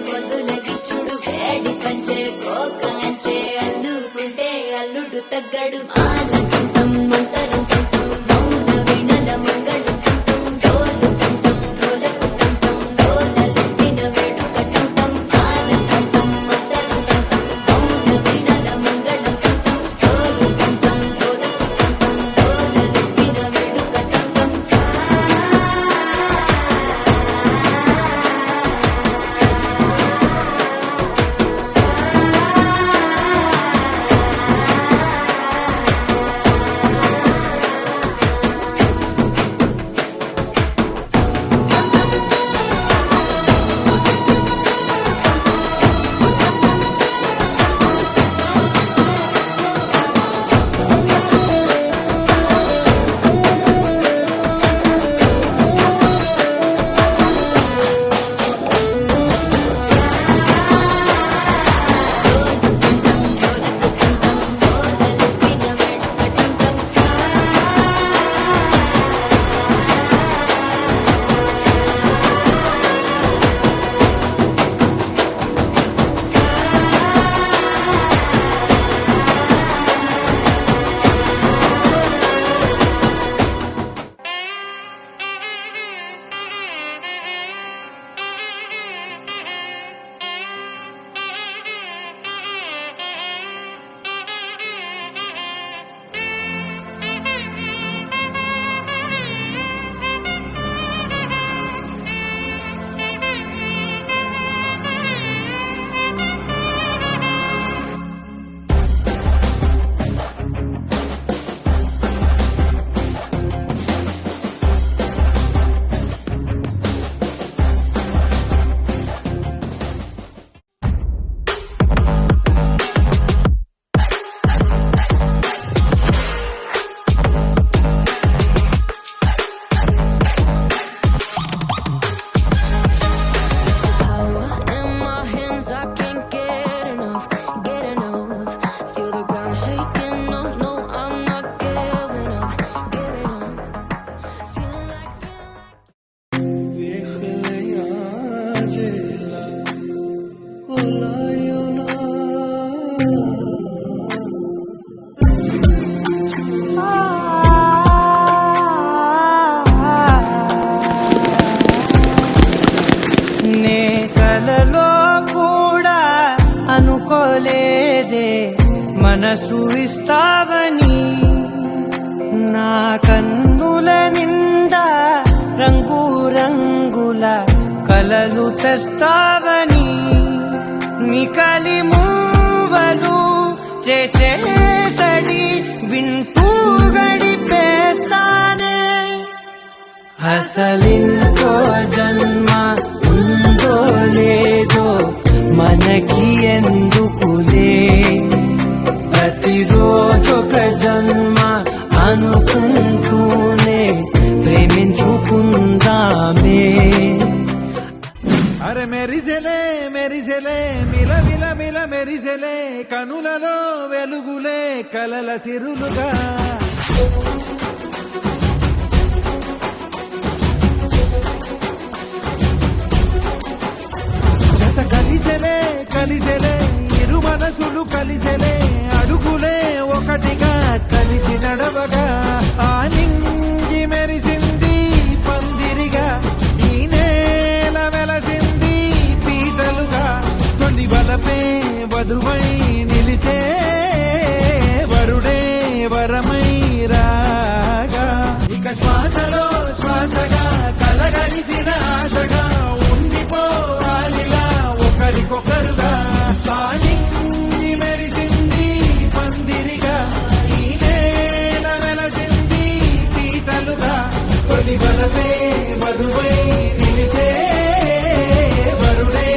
పొద్దులగిచ్చుడు వేడి పంచే కోక అంచే అల్లుకుంటే అల్లుడు తగ్గడు ఆలంటుంటాం మంతరం తుంటాం మౌన వినల మంగళం తుంటాం డోలు తుంటాం డోలకు తుంటాం డోలలుట్టిన వేడుక తుంటాం ఆలంటుంటాం మంతరం తుంటాం మౌన వినల మంగళం తుంటాం డోలు తుంటాం డోలకు తుంటాం డోలలుట్టిన వేడుక తుంటాం అనుకోలేదే మనసు ఇస్తావని నా కన్నుల నిండా రంగు రంగుల కలలు తెస్తావని మికలి మూవలు చేసేసడి వింటూ గడిపేస్తానే అసలింకో జన్మ ఉందో లేదో మనకి ఎందుకులే ప్రతిరోజొక జన్మ అనుకుంటూనే ప్రేమించుకుందామే అరే మెరిసెలే మెరిసెలే మిల మిల మిల మెరిసెలే కనులలో వెలుగులే కలల సిరులుగా జత కలిసెలే కలిసెలే ఇరు మనసులు కలిసెలే అడుగులే ఒకటిగా కలిసి నడవగా ఆ నింగి మెరిసింది పందిరిగా ఈ నేల వెలసింది పీటలుగా తొలి వలపే వధువై నిలిచే వరుడే వరమై రాగా ఇక శ్వాసలో శ్వాసగా కలగలిసిన ఆశగా ఉండిపోవాలిలా ఒకరికొకరుగా నింగి మెరిసింది పందిరిగా ఈ నేల వెలసింది పీటలుగా తొలి వలపే వధువై నిలిచే వరుడే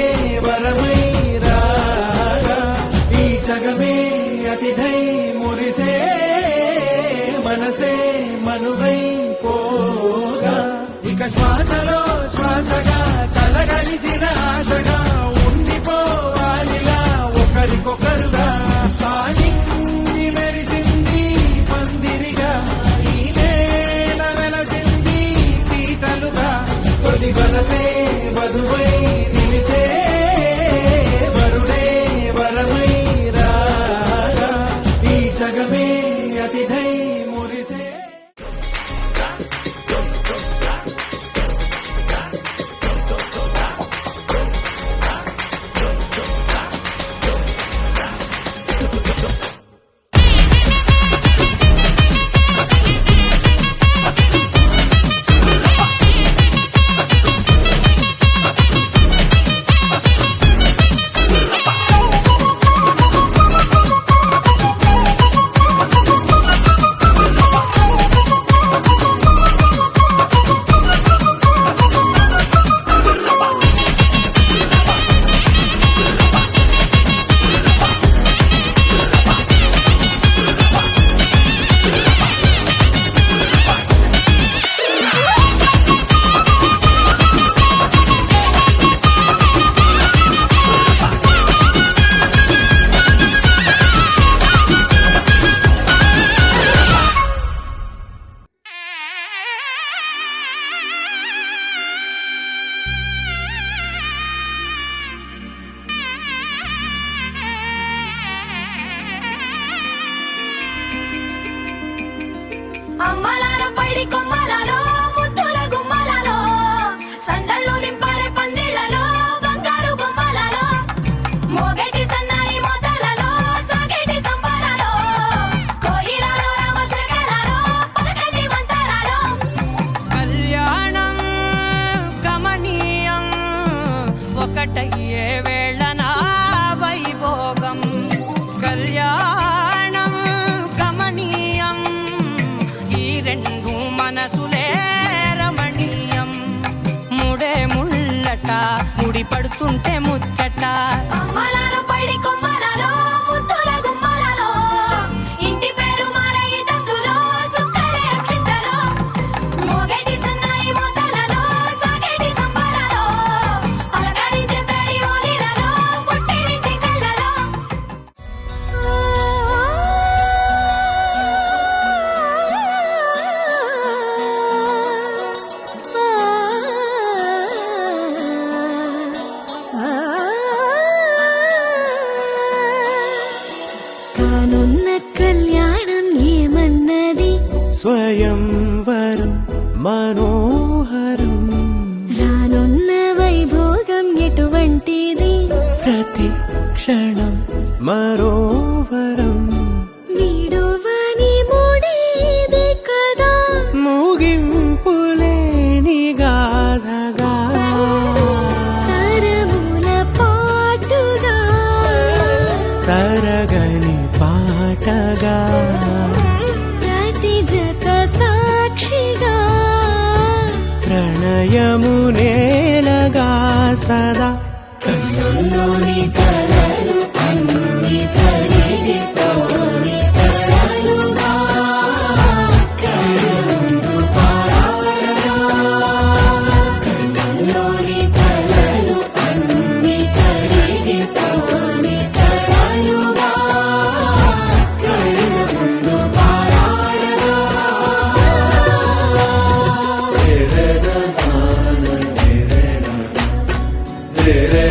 వరమై రాగా ఈ జగమే అతిథై మురిసే మనసే మనువై పోగా ఇక శ్వాసలో శ్వాసగా ఒకటయ్యే వేళన వైభోగం కళ్యాణం గమనీయం ఈ రెండు మనసులే రమణీయం ముడే ముళ్ళట ముడి పడుతుంటే ముచ్చట అమ్మలాలో పడి కొమ్మలలో ముద్దుల గుమ్మలలో ఇంటి పేరు మారయి తందులో చుక్కలే అక్షింతలో మోగేటి సన్నాయి మోతలలో సాగేటి సంబరాలో పలకరించే తడి ఓలిలలో పుట్టినింటి కళ్ళలో కానున్న కళ్యాణం ఏమన్నది స్వయంవరం మనోహరం రానున్న వైభోగం ఎటువంటిది ప్రతి క్షణం మరోవరం వీడువని మూడేది కదా ముగింపులేని గాథగా తరముల పాటుగా తరగని పాటగా ప్రతి జత సాక్షిగా ప్రణయము నేలగా సదా కన్నుల్లోని కలలు అన్ని కరిగిపోని కలలుగా కళ్ళముందు పారాడగా కన్నుల్లోని కలలు అన్ని కరిగిపోని కలలుగా కళ్ళముందు పారాడగా రే రే